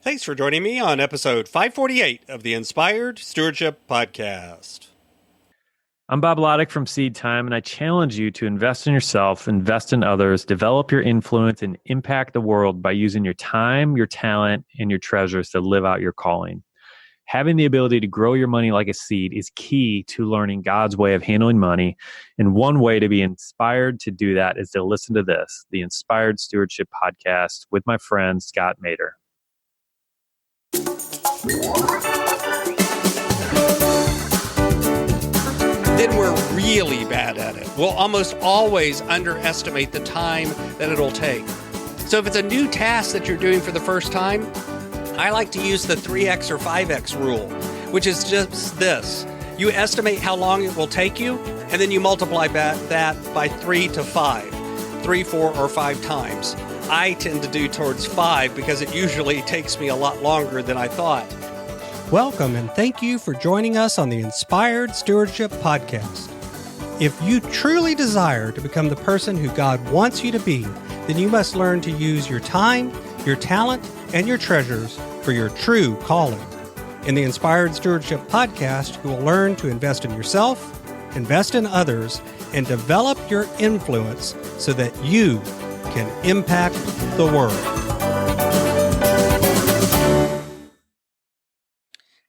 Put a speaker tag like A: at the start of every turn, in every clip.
A: Thanks for joining me on episode 548 of the Inspired Stewardship Podcast.
B: I'm Bob Loddick from Seed Time, and I challenge you to invest in yourself, invest in others, develop your influence, and impact the world by using your time, your talent, and your treasures to live out your calling. Having the ability to grow your money like a seed is key to learning God's way of handling money. And one way to be inspired to do that is to listen to this, the Inspired Stewardship Podcast with my friend, Scott Mader.
A: Then we're really bad at it. We'll almost always underestimate the time that it'll take. So if it's a new task that you're doing for the first time, I like to use the 3x or 5x rule, which is just this. You estimate how long it will take you, and then you multiply that by 3 to 5, 3, 4, or 5 times. I tend to do towards 5 because it usually takes me a lot longer than I thought.
C: Welcome and thank you for joining us on the Inspired Stewardship Podcast. If you truly desire to become the person who God wants you to be, then you must learn to use your time, your talent, and your treasures for your true calling. In the Inspired Stewardship Podcast, you will learn to invest in yourself, invest in others, and develop your influence so that you can impact the world.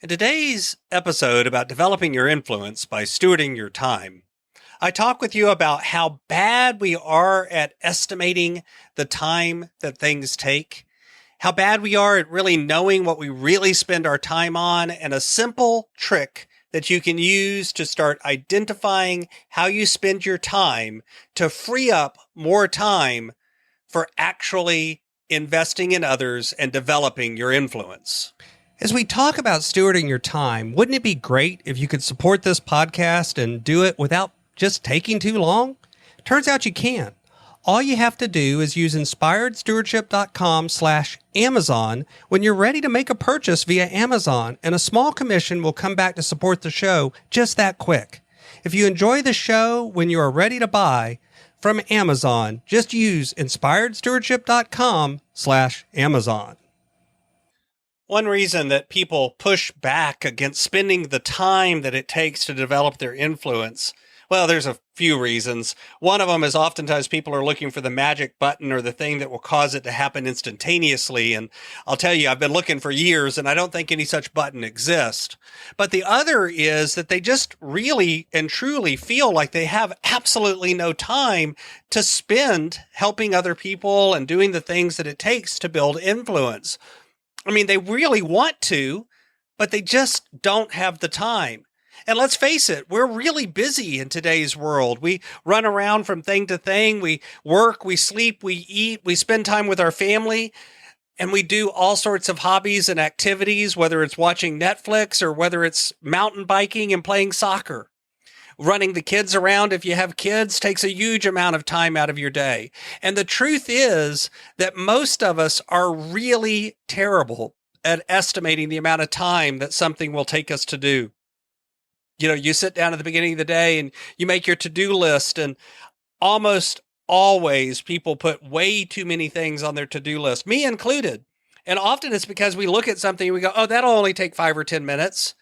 A: In today's episode about developing your influence by stewarding your time, I talk with you about how bad we are at estimating the time that things take, how bad we are at really knowing what we really spend our time on, and a simple trick that you can use to start identifying how you spend your time to free up more time for actually investing in others and developing your influence. As we talk about stewarding your time, wouldn't it be great if you could support this podcast and do it without just taking too long? Turns out you can. All you have to do is use inspiredstewardship.com/Amazon when you're ready to make a purchase via Amazon, and a small commission will come back to support the show just that quick. If you enjoy the show when you are ready to buy from Amazon, just use inspiredstewardship.com/Amazon. One reason that people push back against spending the time that it takes to develop their influence, well, there's a few reasons. One of them is oftentimes people are looking for the magic button or the thing that will cause it to happen instantaneously. And I'll tell you, I've been looking for years and I don't think any such button exists. But the other is that they just really and truly feel like they have absolutely no time to spend helping other people and doing the things that it takes to build influence. I mean, they really want to, but they just don't have the time. And let's face it, we're really busy in today's world. We run around from thing to thing. We work, we sleep, we eat, we spend time with our family, and we do all sorts of hobbies and activities, whether it's watching Netflix or whether it's mountain biking and playing soccer. Running the kids around, if you have kids, takes a huge amount of time out of your day. And the truth is that most of us are really terrible at estimating the amount of time that something will take us to do. You know, you sit down at the beginning of the day and you make your to-do list, and almost always people put way too many things on their to-do list, me included. And often it's because we look at something and we go, oh, that'll only take 5 or 10 minutes.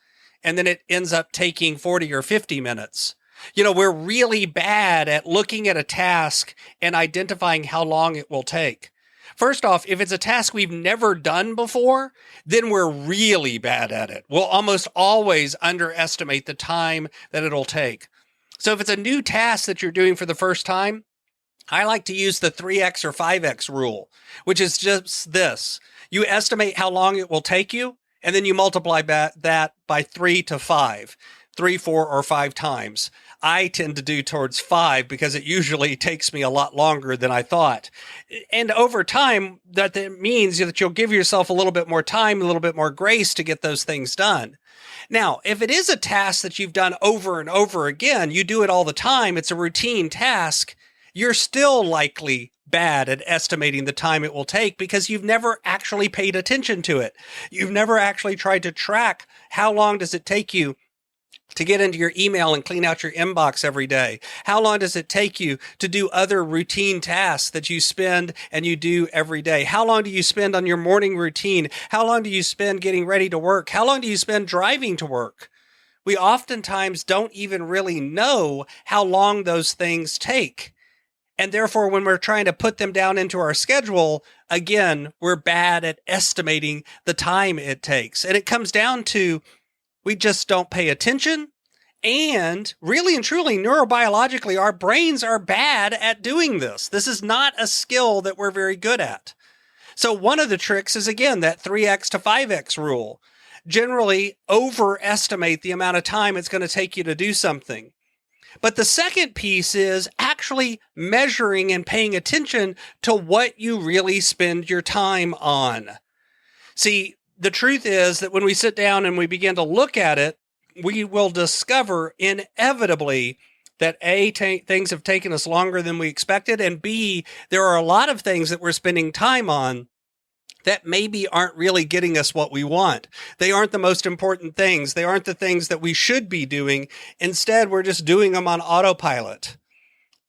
A: And then it ends up taking 40 or 50 minutes. You know, we're really bad at looking at a task and identifying how long it will take. First off, if it's a task we've never done before, then we're really bad at it. We'll almost always underestimate the time that it'll take. So if it's a new task that you're doing for the first time, I like to use the 3x or 5x rule, which is just this. You estimate how long it will take you, and then you multiply that by 3 to 5, 3, 4, or 5 times. I tend to do towards 5 because it usually takes me a lot longer than I thought. And over time, that means that you'll give yourself a little bit more time, a little bit more grace to get those things done. Now, if it is a task that you've done over and over again, you do it all the time, it's a routine task, you're still likely bad at estimating the time it will take because you've never actually paid attention to it. You've never actually tried to track how long does it take you to get into your email and clean out your inbox every day? How long does it take you to do other routine tasks that you spend and you do every day? How long do you spend on your morning routine? How long do you spend getting ready to work? How long do you spend driving to work? We oftentimes don't even really know how long those things take. And therefore, when we're trying to put them down into our schedule, again, we're bad at estimating the time it takes. And it comes down to we just don't pay attention. And really and truly, neurobiologically, our brains are bad at doing this. This is not a skill that we're very good at. So one of the tricks is, again, that 3x to 5x rule. Generally, overestimate the amount of time it's going to take you to do something. But the second piece is actually measuring and paying attention to what you really spend your time on. See, the truth is that when we sit down and we begin to look at it, we will discover inevitably that A, things have taken us longer than we expected, and B, there are a lot of things that we're spending time on that maybe aren't really getting us what we want. They aren't the most important things. They aren't the things that we should be doing. Instead, we're just doing them on autopilot.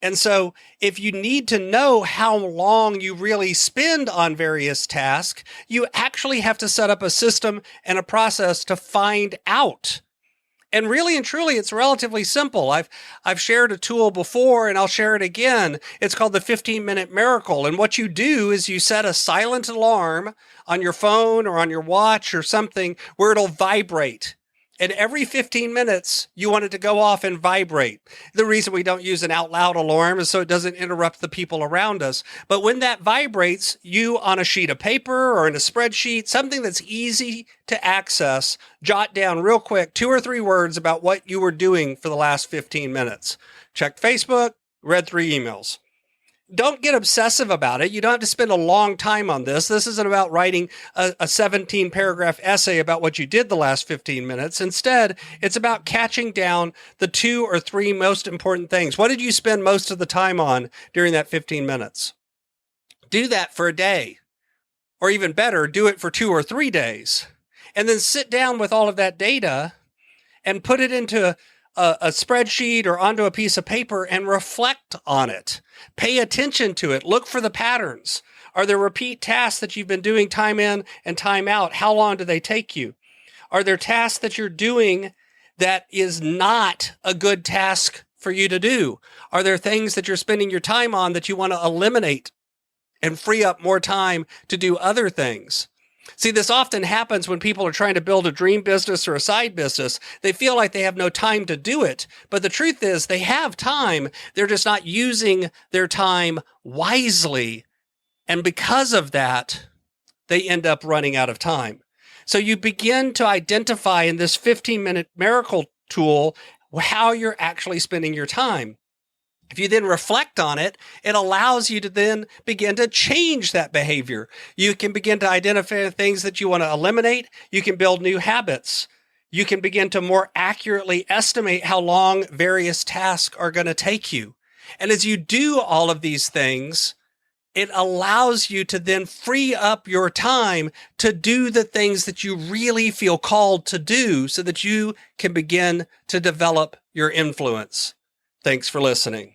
A: And so if you need to know how long you really spend on various tasks, you actually have to set up a system and a process to find out. And really and truly, it's relatively simple. I've shared a tool before, and I'll share it again. It's called the 15-minute miracle. And what you do is you set a silent alarm on your phone or on your watch or something where it'll vibrate. And every 15 minutes, you want it to go off and vibrate. The reason we don't use an out loud alarm is so it doesn't interrupt the people around us. But when that vibrates, you on a sheet of paper or in a spreadsheet, something that's easy to access, jot down real quick 2 or 3 words about what you were doing for the last 15 minutes. Checked Facebook, read 3 emails. Don't get obsessive about it. You don't have to spend a long time on this. This isn't about writing a 17-paragraph essay about what you did the last 15 minutes. Instead, it's about catching down the 2 or 3 most important things. What did you spend most of the time on during that 15 minutes? Do that for a day. Or even better, do it for 2 or 3 days. And then sit down with all of that data and put it into a spreadsheet or onto a piece of paper and reflect on it. Pay attention to it. Look for the patterns. Are there repeat tasks that you've been doing time in and time out? How long do they take you? Are there tasks that you're doing that is not a good task for you to do? Are there things that you're spending your time on that you want to eliminate and free up more time to do other things? See, this often happens when people are trying to build a dream business or a side business. They feel like they have no time to do it. But the truth is they have time. They're just not using their time wisely. And because of that, they end up running out of time. So you begin to identify in this 15-minute miracle tool how you're actually spending your time. If you then reflect on it, it allows you to then begin to change that behavior. You can begin to identify things that you want to eliminate. You can build new habits. You can begin to more accurately estimate how long various tasks are going to take you. And as you do all of these things, it allows you to then free up your time to do the things that you really feel called to do so that you can begin to develop your influence. Thanks for listening.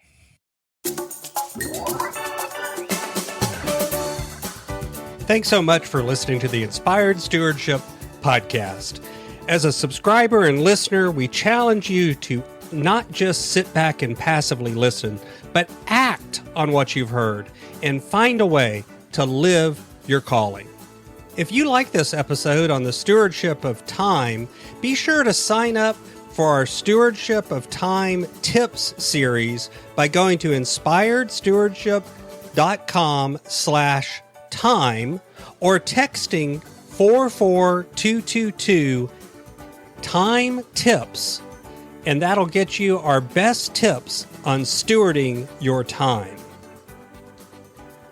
C: Thanks so much for listening to the Inspired Stewardship podcast. As a subscriber and listener, we challenge you to not just sit back and passively listen, but act on what you've heard and find a way to live your calling. If you like this episode on the stewardship of time, be sure to sign up for our Stewardship of Time Tips series by going to inspiredstewardship.com/time or texting 44222 time tips, and that'll get you our best tips on stewarding your time.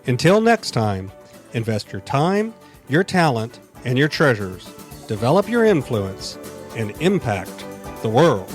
C: Until next time, invest your time, your talent, and your treasures. Develop your influence and impact the world.